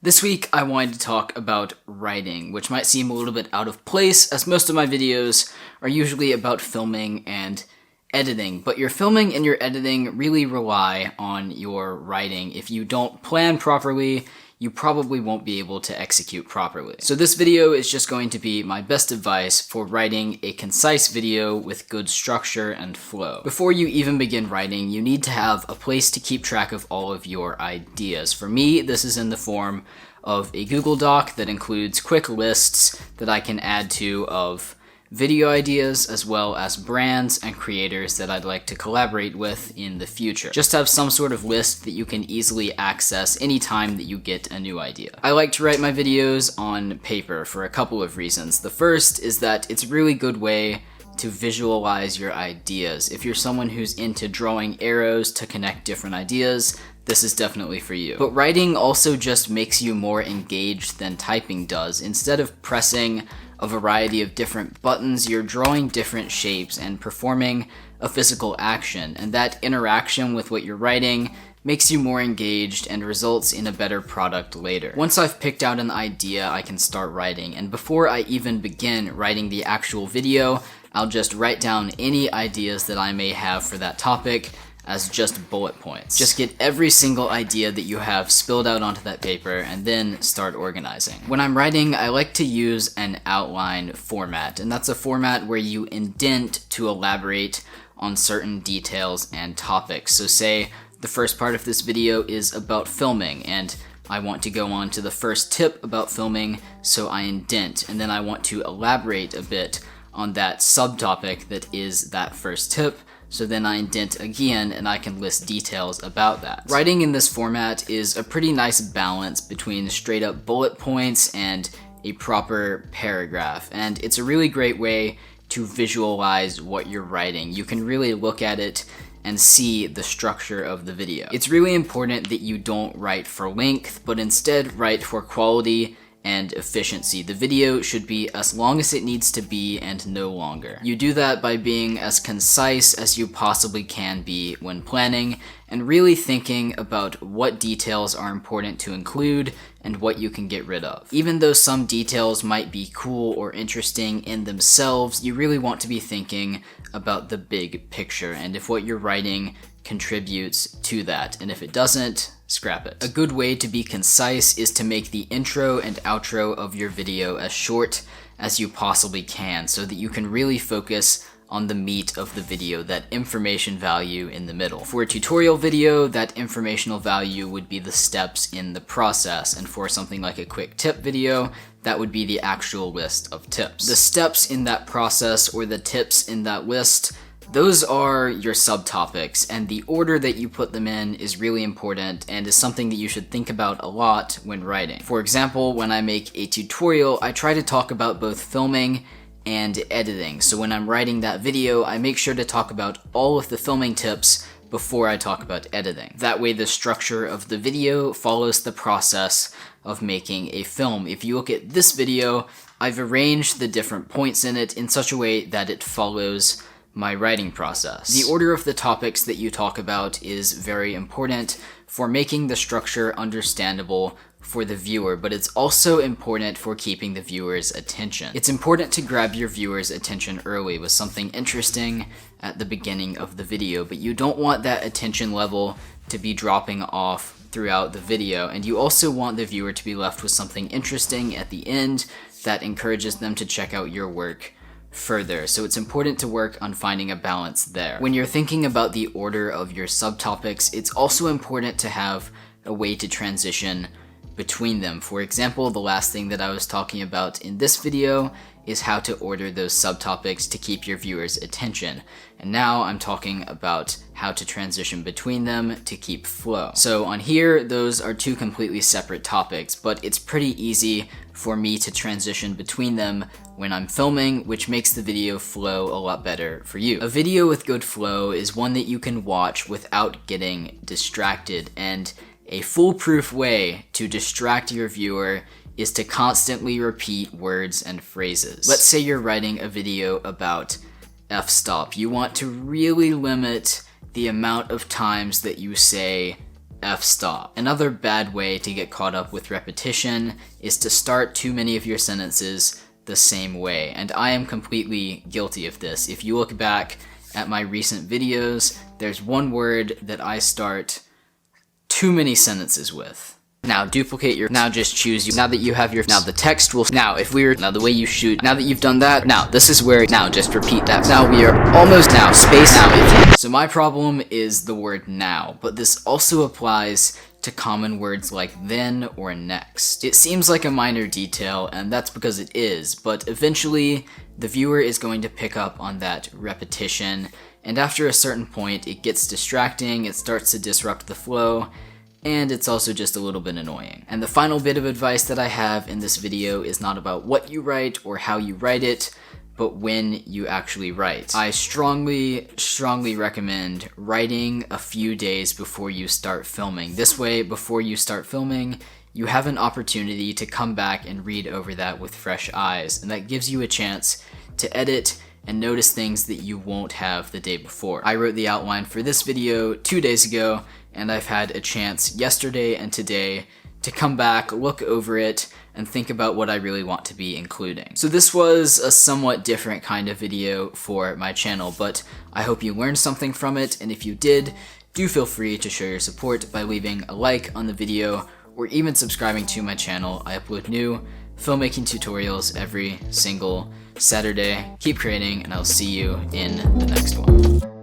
This week I wanted to talk about writing, which might seem a little bit out of place as most of my videos are usually about filming and editing, but your filming and your editing really rely on your writing. If you don't plan properly, you probably won't be able to execute properly. So this video is just going to be my best advice for writing a concise video with good structure and flow. Before you even begin writing, you need to have a place to keep track of all of your ideas. For me, this is in the form of a Google Doc that includes quick lists that I can add to of video ideas, as well as brands and creators that I'd like to collaborate with in the future. Just have some sort of list that you can easily access anytime that you get a new idea. I like to write my videos on paper for a couple of reasons. The first is that it's a really good way to visualize your ideas. If you're someone who's into drawing arrows to connect different ideas, this is definitely for you. But writing also just makes you more engaged than typing does. Instead of pressing a variety of different buttons, you're drawing different shapes and performing a physical action, and that interaction with what you're writing makes you more engaged and results in a better product later. Once I've picked out an idea, I can start writing, and before I even begin writing the actual video, I'll just write down any ideas that I may have for that topic as just bullet points. Just get every single idea that you have spilled out onto that paper and then start organizing. When I'm writing, I like to use an outline format, and that's a format where you indent to elaborate on certain details and topics. So say the first part of this video is about filming, and I want to go on to the first tip about filming, so I indent, and then I want to elaborate a bit on that subtopic that is that first tip, so then I indent again and I can list details about that. Writing in this format is a pretty nice balance between straight up bullet points and a proper paragraph, and it's a really great way to visualize what you're writing. You can really look at it and see the structure of the video. It's really important that you don't write for length, but instead write for quality and efficiency. The video should be as long as it needs to be and no longer. You do that by being as concise as you possibly can be when planning, and really thinking about what details are important to include and what you can get rid of. Even though some details might be cool or interesting in themselves, you really want to be thinking about the big picture and if what you're writing contributes to that, and if it doesn't, scrap it. A good way to be concise is to make the intro and outro of your video as short as you possibly can, so that you can really focus on the meat of the video, that information value in the middle. For a tutorial video, that informational value would be the steps in the process, and for something like a quick tip video, that would be the actual list of tips. The steps in that process, or the tips in that list, those are your subtopics, and the order that you put them in is really important and is something that you should think about a lot when writing. For example, when I make a tutorial, I try to talk about both filming and editing. So when I'm writing that video, I make sure to talk about all of the filming tips before I talk about editing. That way the structure of the video follows the process of making a film. If you look at this video, I've arranged the different points in it in such a way that it follows my writing process. The order of the topics that you talk about is very important for making the structure understandable for the viewer, but it's also important for keeping the viewer's attention. It's important to grab your viewer's attention early with something interesting at the beginning of the video, but you don't want that attention level to be dropping off throughout the video, and you also want the viewer to be left with something interesting at the end that encourages them to check out your work further. So it's important to work on finding a balance there. When you're thinking about the order of your subtopics, it's also important to have a way to transition between them. For example, the last thing that I was talking about in this video is how to order those subtopics to keep your viewers' attention. And now I'm talking about how to transition between them to keep flow. So on here, those are two completely separate topics, but it's pretty easy for me to transition between them when I'm filming, which makes the video flow a lot better for you. A video with good flow is one that you can watch without getting distracted, and a foolproof way to distract your viewer is to constantly repeat words and phrases. Let's say you're writing a video about f-stop. You want to really limit the amount of times that you say f-stop. Another bad way to get caught up with repetition is to start too many of your sentences the same way, and I am completely guilty of this. If you look back at my recent videos, there's one word that I start too many sentences with. Now duplicate your, now just choose, now that you have your, now the text will, now if we were, now the way you shoot, now that you've done that, now this is where, now just repeat that, now we are almost, now space, now if you. So my problem is the word now, but this also applies to common words like then or next. It seems like a minor detail, and that's because it is, but eventually the viewer is going to pick up on that repetition, and after a certain point it gets distracting, it starts to disrupt the flow, and it's also just a little bit annoying. And the final bit of advice that I have in this video is not about what you write or how you write it, but when you actually write. I strongly recommend writing a few days before you start filming. This way, before you start filming, you have an opportunity to come back and read over that with fresh eyes, and that gives you a chance to edit and notice things that you won't have the day before. I wrote the outline for this video 2 days ago, and I've had a chance yesterday and today to come back, look over it, and think about what I really want to be including. So this was a somewhat different kind of video for my channel, but I hope you learned something from it, and if you did, do feel free to show your support by leaving a like on the video or even subscribing to my channel. I upload new filmmaking tutorials every single Saturday. Keep creating, and I'll see you in the next one.